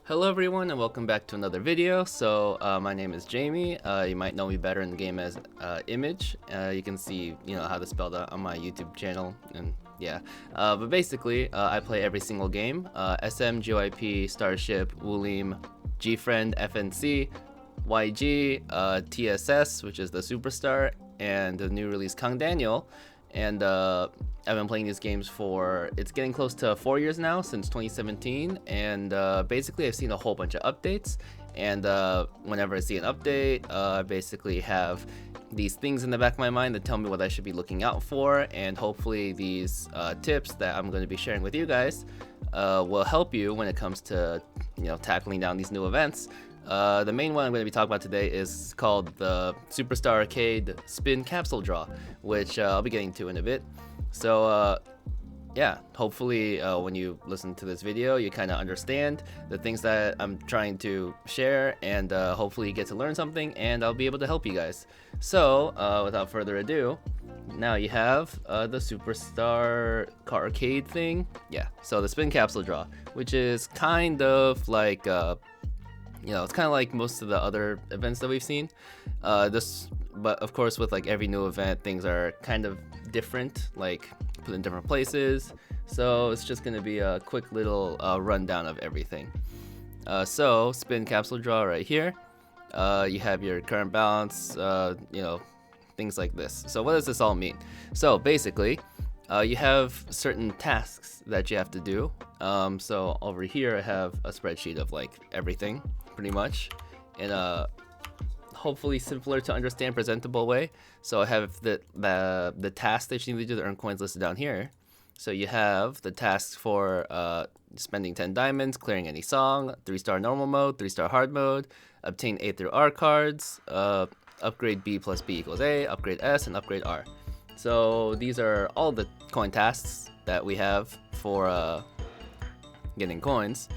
Hello everyone and welcome back to another video. My name is Jamie. You might know me better in the game as Image. You can see how to spell that on my YouTube channel, and yeah. But basically, I play every single game: SM, Starship, WOOLLIM, GFRIEND, FNC, YG, TSS, which is the SuperStar, and the new release Kang. And I've been playing these games for, it's getting close to 4 years now, since 2017, and basically I've seen a whole bunch of updates, and whenever I see an update, I basically have these things in the back of my mind that tell me what I should be looking out for, and hopefully these tips that I'm going to be sharing with you guys will help you when it comes to tackling down these new events. The main one I'm going to be talking about today is called the SuperStar Arcade Spin Capsule Draw, which I'll be getting to in a bit. So yeah, hopefully when you listen to this video you kind of understand the things that I'm trying to share, and hopefully you get to learn something and I'll be able to help you guys. So without further ado, now you have the SuperStar Arcade thing. Yeah, so the Spin Capsule Draw, which is kind of like it's kind of like most of the other events that we've seen. But of course, with like every new event, things are kind of different, like put in different places. So it's just going to be a quick little rundown of everything. So spin capsule draw right here. You have your current balance, things like this. So what does this all mean? So basically, you have certain tasks that you have to do. So over here, I have a spreadsheet of like everything, pretty much, in a hopefully simpler to understand, presentable way. So I have the tasks that you need to do to earn coins listed down here. So you have the tasks for spending 10 diamonds, clearing any song, 3-star normal mode, 3-star hard mode, obtain A through R cards, upgrade B plus B equals A, upgrade S, and upgrade R. So these are all the coin tasks that we have for getting coins.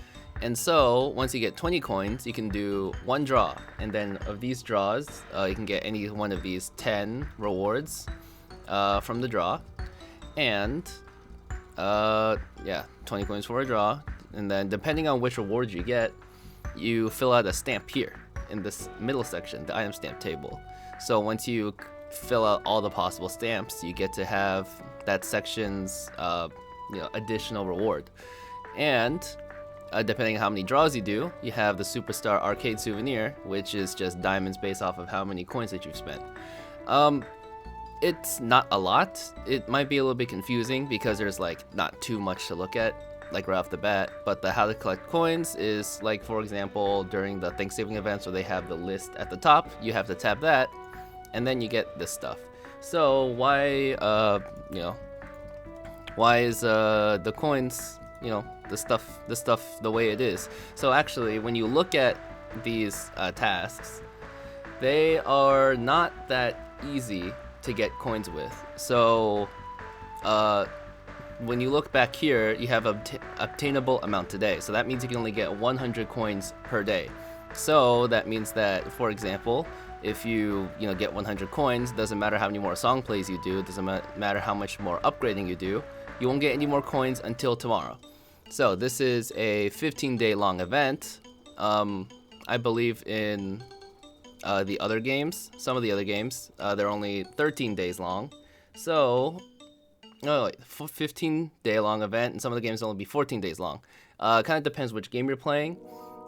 And so once you get 20 coins, you can do one draw, and then of these draws, you can get any one of these 10 rewards from the draw. And yeah, 20 coins for a draw, and then depending on which rewards you get, you fill out a stamp here in this middle section, the item stamp table. So once you fill out all the possible stamps, you get to have that section's additional reward. And depending on how many draws you do, you have the SuperStar Arcade Souvenir, which is just diamonds based off of how many coins that you've spent. It's not a lot. It might be a little bit confusing because there's like not too much to look at, like right off the bat. But the how to collect coins is like, for example, during the Thanksgiving events where they have the list at the top, you have to tap that, and then you get this stuff. So why is the coins, the stuff the way it is? So actually, when you look at these tasks, they are not that easy to get coins with. So when you look back here, you have obtainable amount today. So that means you can only get 100 coins per day. So that means that, for example, if you get 100 coins, doesn't matter how many more song plays you do, doesn't matter how much more upgrading you do, you won't get any more coins until tomorrow. So this is a 15-day long event. I believe in the other games, some of the other games, they're only 13 days long. So, 15-day long event, and some of the games will only be 14 days long. Kind of depends which game you're playing.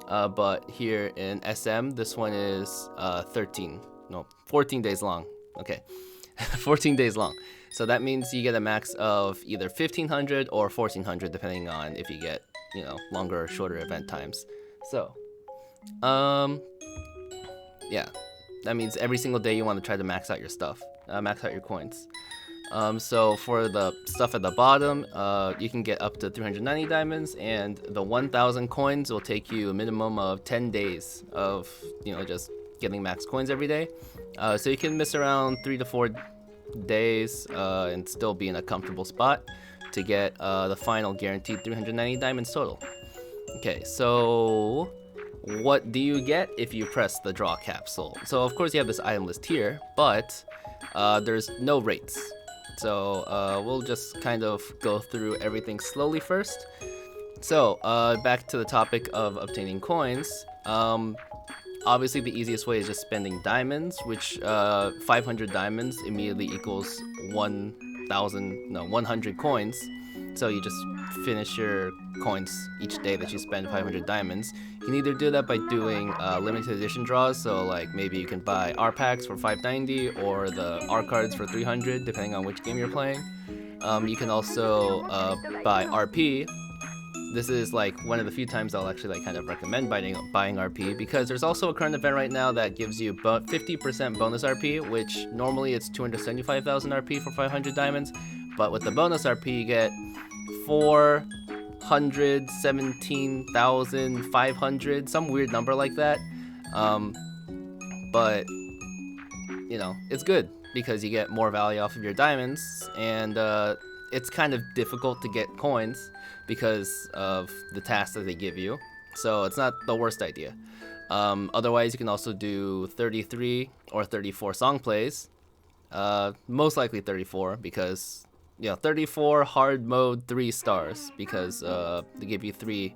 But here in SM, this one is 14 days long. Okay, 14 days long. So that means you get a max of either 1500 or 1400, depending on if you get, longer or shorter event times. So, yeah, that means every single day you want to try to max out your stuff, max out your coins. So for the stuff at the bottom, you can get up to 390 diamonds, and the 1000 coins will take you a minimum of 10 days of, just getting max coins every day. So you can miss around 3 to 4 days and still be in a comfortable spot to get the final guaranteed 390 diamonds total. Okay, so what do you get if you press the draw capsule? So of course you have this item list here, but there's no rates. So we'll just kind of go through everything slowly first. So back to the topic of obtaining coins. Obviously the easiest way is just spending diamonds, which 500 diamonds immediately equals 100 coins. So you just finish your coins each day that you spend 500 diamonds. You can either do that by doing limited edition draws, so like maybe you can buy R packs for 590 or the R cards for 300 depending on which game you're playing. You can also buy RP. This is like one of the few times I'll actually like kind of recommend buying RP, because there's also a current event right now that gives you 50% bonus RP, which normally it's 275,000 RP for 500 diamonds, but with the bonus RP you get 417,500, some weird number like that. But you know, it's good because you get more value off of your diamonds, and it's kind of difficult to get coins because of the tasks that they give you, so it's not the worst idea. Otherwise, you can also do 33 or 34 song plays. Most likely 34, because 34 hard mode 3 stars, because they give you 3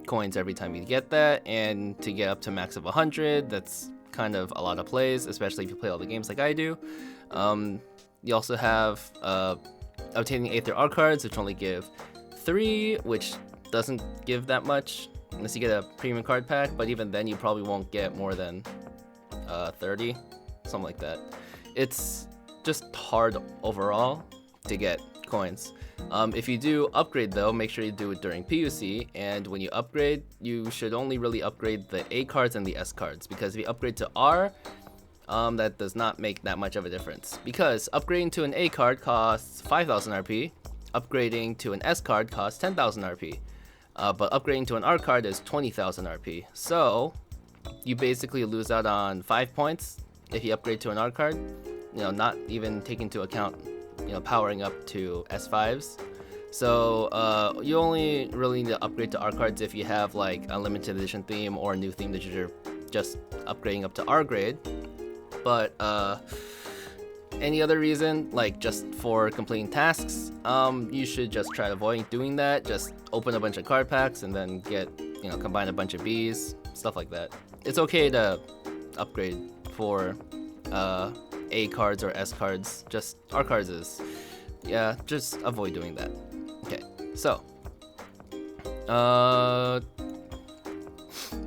coins every time you get that, and to get up to max of 100, that's kind of a lot of plays, especially if you play all the games like I do. You also have obtaining Aether R cards, which only give 3, which doesn't give that much unless you get a premium card pack, but even then you probably won't get more than 30, something like that. It's just hard overall to get coins. If you do upgrade though, make sure you do it during PUC, and when you upgrade, you should only really upgrade the A cards and the S cards, because if you upgrade to R, that does not make that much of a difference, because upgrading to an A card costs 5,000 RP, upgrading to an S card costs 10,000 RP, but upgrading to an R card is 20,000 RP. So you basically lose out on 5 points if you upgrade to an R card, not even taking into account powering up to S5s. So you only really need to upgrade to R cards if you have like a limited edition theme or a new theme that you're just upgrading up to R grade. But any other reason, like just for completing tasks, you should just try avoiding doing that. Just open a bunch of card packs and then get, combine a bunch of Bs, stuff like that. It's okay to upgrade for A cards or S cards. Just R cards is, just avoid doing that. Okay, so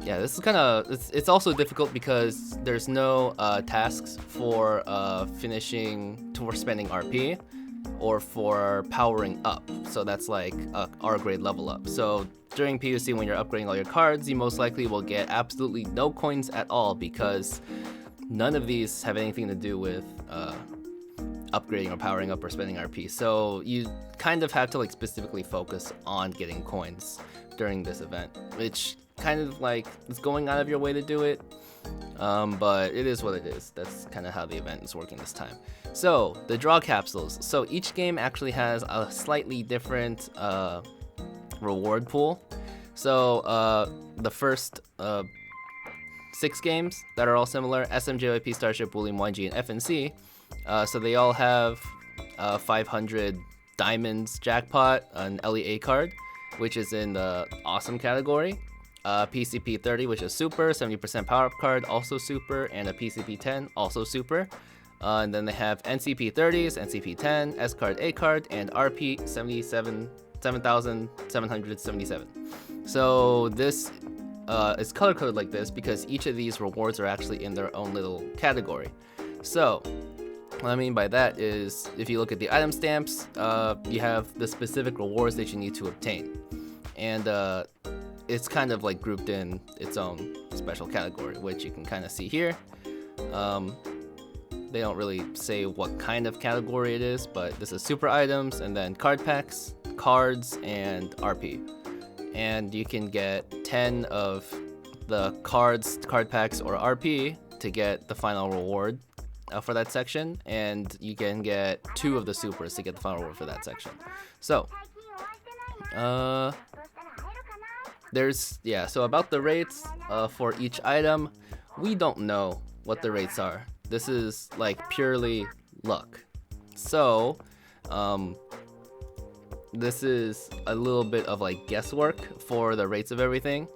this is kind of, it's also difficult because there's no tasks for finishing, for spending RP or for powering up. So that's like a R grade level up. So during PUC, when you're upgrading all your cards, you most likely will get absolutely no coins at all, because none of these have anything to do with upgrading or powering up or spending RP. So you kind of have to like specifically focus on getting coins during this event, which kind of like is going out of your way to do it, but it is what it is. That's kind of how the event is working this time. So the draw capsules. So each game actually has a slightly different reward pool. So the first 6 games that are all similar: SMJYP, Starship, WOOLLIM, YG, and FNC. So they all have 500 diamonds jackpot, an LEA card, which is in the awesome category. PCP 30, which is super, 70% power up card, also super, and a PCP 10, also super. And then they have NCP 30s, NCP 10, S card, A card, and RP 7,777. So this is color coded like this because each of these rewards are actually in their own little category. So what I mean by that is, if you look at the item stamps, you have the specific rewards that you need to obtain, and it's kind of like grouped in its own special category, which you can kind of see here. They don't really say what kind of category it is, but this is super items, and then card packs, cards, and RP. And you can get 10 of the cards, card packs, or RP to get the final reward for that section, and you can get 2 of the supers to get the final reward for that section. So so about the rates for each item, we don't know what the rates are. This is like purely luck. So this is a little bit of like guesswork for the rates of everything.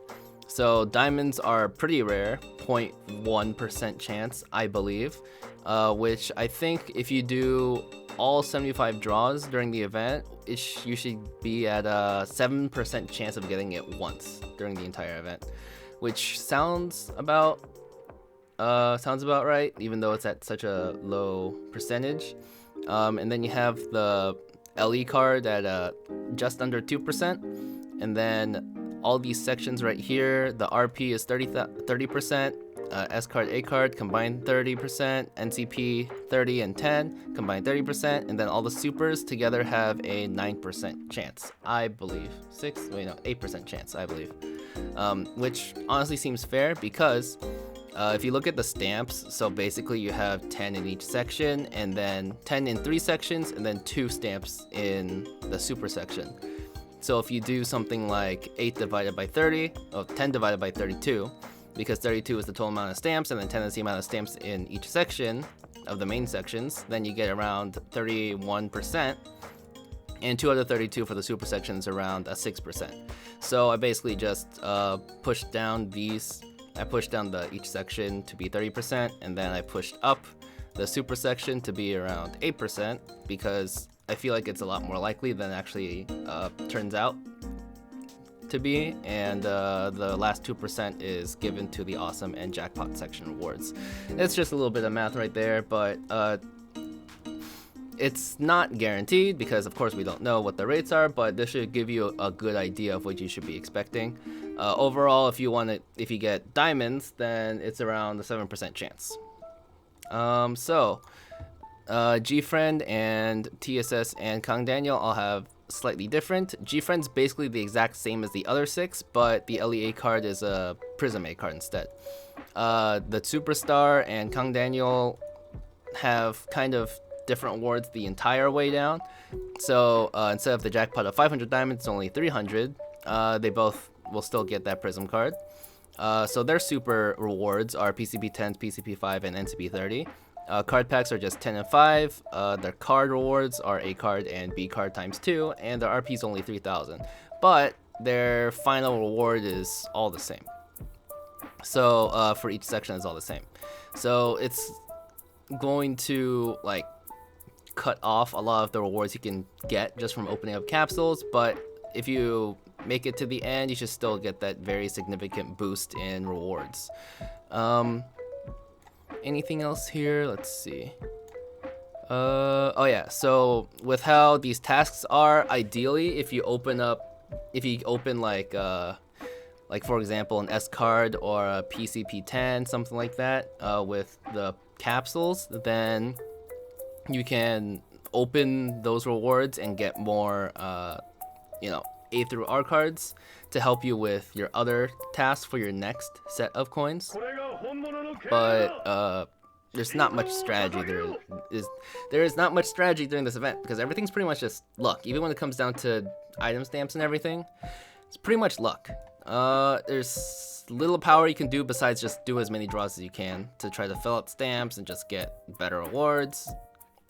So diamonds are pretty rare, 0.1% chance, I believe, which I think if you do all 75 draws during the event, you should be at a 7% chance of getting it once during the entire event, which sounds about right, even though it's at such a low percentage. And then you have the LE card at just under 2%, and then all these sections right here, the RP is 30%, S card, A card combined 30%, NCP 30 and 10 combined 30%, and then all the supers together have a 9% chance, I believe. 8% chance, I believe. Which honestly seems fair because if you look at the stamps, so basically you have 10 in each section, and then 10 in 3 sections, and then 2 stamps in the super section. So if you do something like 8 divided by 30, or 10 divided by 32, because 32 is the total amount of stamps, and then 10 is the amount of stamps in each section of the main sections, then you get around 31%, and 2 out of 32 for the super sections around 6%. So I basically just pushed down each section to be 30%, and then I pushed up the super section to be around 8%, because I feel like it's a lot more likely than it actually turns out to be, and the last 2% is given to the awesome and jackpot section rewards. It's just a little bit of math right there, but it's not guaranteed because of course we don't know what the rates are, but this should give you a good idea of what you should be expecting. Overall, if you get diamonds, then it's around the 7% chance. GFRIEND and TSS and Kang Daniel all have slightly different. GFRIEND's basically the exact same as the other 6, but the LEA card is a Prism A card instead. The SuperStar and Kang Daniel have kind of different awards the entire way down. So instead of the jackpot of 500 diamonds, it's only 300. They both will still get that Prism card. So their super rewards are PCP 10, PCP 5, and NCP 30. Card packs are just 10 and 5. Their card rewards are A card and B card times 2, and their RP is only 3,000. But their final reward is all the same. So for each section is all the same. So it's going to like cut off a lot of the rewards you can get just from opening up capsules, but if you make it to the end, you should still get that very significant boost in rewards. Anything else here? Let's see. Oh yeah, so with how these tasks are, ideally if you open like for example an S card or a PCP 10, something like that, with the capsules, then you can open those rewards and get more A through R cards to help you with your other tasks for your next set of coins. But there's not much strategy. There is not much strategy during this event because everything's pretty much just luck. Even when it comes down to item stamps and everything, it's pretty much luck. There's little power you can do besides just do as many draws as you can to try to fill out stamps and just get better rewards.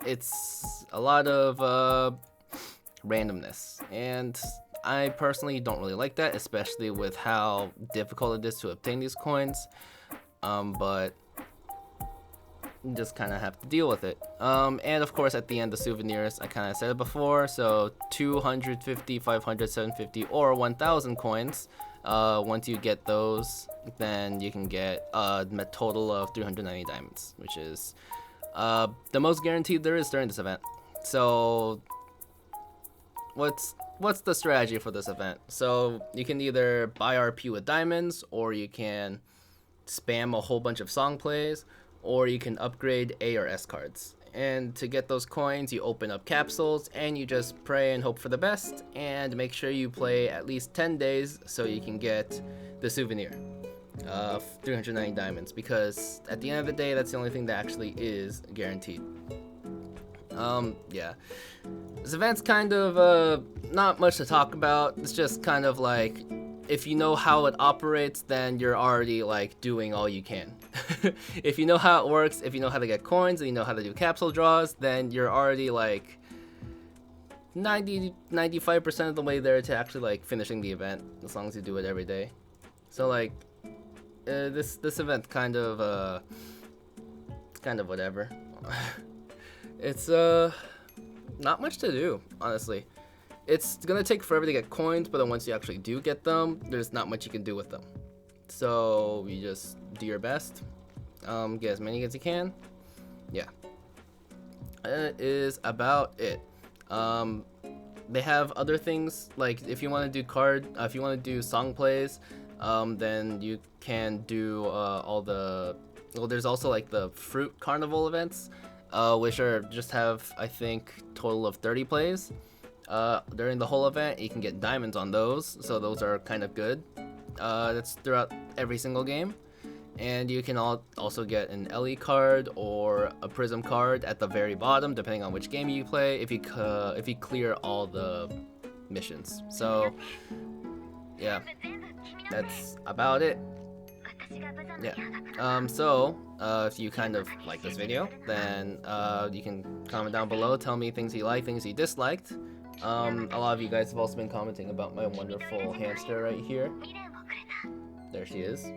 It's a lot of randomness, and I personally don't really like that, especially with how difficult it is to obtain these coins. But you just kind of have to deal with it. And of course at the end, the souvenirs, I kind of said it before, so 250, 500, 750, or 1,000 coins. Once you get those, then you can get a total of 390 diamonds, which is the most guaranteed there is during this event. So what's the strategy for this event? So you can either buy RP with diamonds, or you can spam a whole bunch of song plays, or you can upgrade A or S cards. And to get those coins, you open up capsules and you just pray and hope for the best, and make sure you play at least 10 days so you can get the souvenir of 390 diamonds, because at the end of the day, that's the only thing that actually is guaranteed. Yeah. This event's kind of not much to talk about. It's just kind of like, if you know how it operates, then you're already like doing all you can. If you know how it works, if you know how to get coins and you know how to do capsule draws, then you're already like 95% of the way there to actually like finishing the event, as long as you do it every day. So like this event kind of whatever. It's not much to do, honestly. It's gonna take forever to get coins, but then once you actually do get them, there's not much you can do with them. So you just do your best, get as many as you can. Yeah, that is about it. They have other things, like if you want to do song plays, then you can do all the, well, there's also like the fruit carnival events, which are just have, I think, total of 30 plays during the whole event. You can get diamonds on those, so those are kind of good. That's throughout every single game. And you can also get an LE card or a Prism card at the very bottom, depending on which game you play, if you clear all the missions. So yeah, that's about it. Yeah. So if you kind of like this video, then you can comment down below, tell me things you like, things you disliked. A lot of you guys have also been commenting about my wonderful hamster right here. There she is.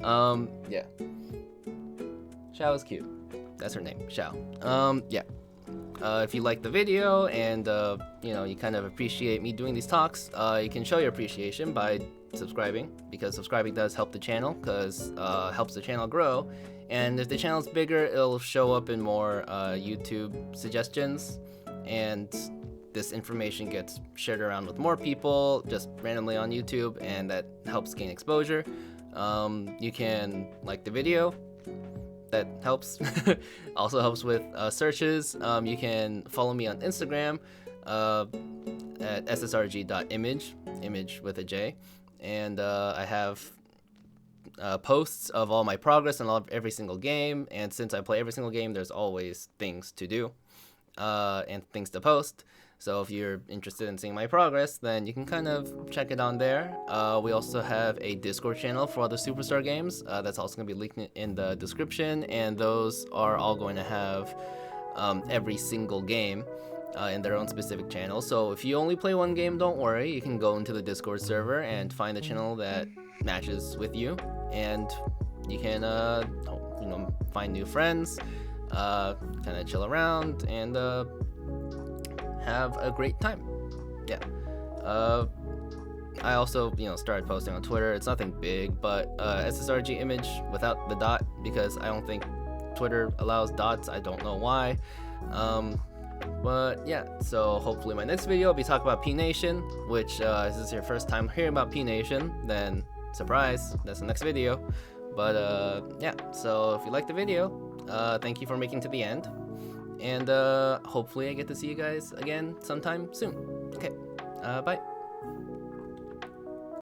Yeah. Xiao is cute. That's her name, Xiao. Yeah. If you like the video and you know, you kind of appreciate me doing these talks, you can show your appreciation by subscribing, because subscribing does help the channel, because helps the channel grow. And if the channel's bigger, it'll show up in more YouTube suggestions, and this information gets shared around with more people just randomly on YouTube, and that helps gain exposure. You can like the video, that helps. Also helps with searches. You can follow me on Instagram at ssrg.image, image with a J, and I have posts of all my progress and every single game, and since I play every single game, there's always things to do and things to post. So if you're interested in seeing my progress, then you can kind of check it on there. We also have a Discord channel for other SuperStar games. That's also going to be linked in the description, and those are all going to have every single game in their own specific channel. So if you only play one game, don't worry. You can go into the Discord server and find the channel that matches with you, and you can you know, find new friends, kind of chill around, and have a great time. Yeah. I also, you know, started posting on Twitter. It's nothing big, but SSRG image without the dot, because I don't think Twitter allows dots. I don't know why. But yeah, so hopefully my next video will be talking about P-Nation, which if this is your first time hearing about P-Nation, then surprise, that's the next video. But yeah, so if you liked the video, thank you for making it to the end. And hopefully I get to see you guys again sometime soon. Okay, bye.